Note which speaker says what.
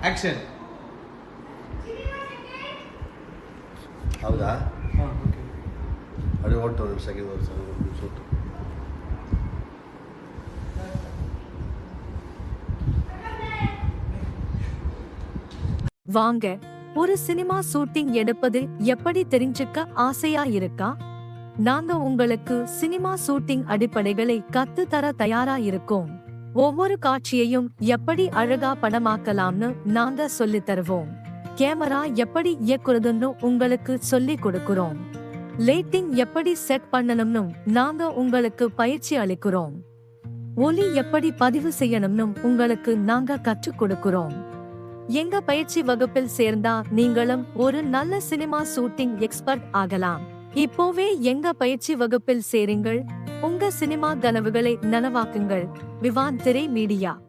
Speaker 1: Action.
Speaker 2: ಹೌದಾ?
Speaker 1: Okay.
Speaker 2: ಅದೇ ಒಟ್ಟು ಒಂದು ಸೆಕೆಂಡ್ ಸೂಟು.
Speaker 3: வாங்க, ஒரு சினிமா ஷூட்டிங் எடுப்பது எப்படி தெரிஞ்சுக்க ஆசையா இருக்கா? நாங்க உங்களுக்கு சினிமா ஷூட்டிங் அடிப்படைகளை கத்து தர தயாரா இருக்கோம். ஒவ்வொரு காட்சியையும் எப்படி அழகா படமாக்கலாம்னு நாங்க சொல்லித் தருவோம். கேமரா எப்படி இயக்குறதுன்னு உங்களுக்கு சொல்லி கொடுக்கிறோம். லைட்டிங் எப்படி செட் பண்ணணும்னு நாங்க உங்களுக்கு பயிற்சி அளிக்கிறோம். ஒலி எப்படி பதிவு செய்யணும்னு உங்களுக்கு நாங்க கற்றுக் கொடுக்கிறோம். எங்க பயிற்சி வகுப்பில் சேர்ந்தா நீங்களும் ஒரு நல்ல சினிமா ஷூட்டிங் எக்ஸ்பர்ட் ஆகலாம். இப்போவே எங்க பயிற்சி வகுப்பில் சேருங்கள். உங்க சினிமா கனவுகளை நனவாக்குங்கள். விவான் திரை மீடியா.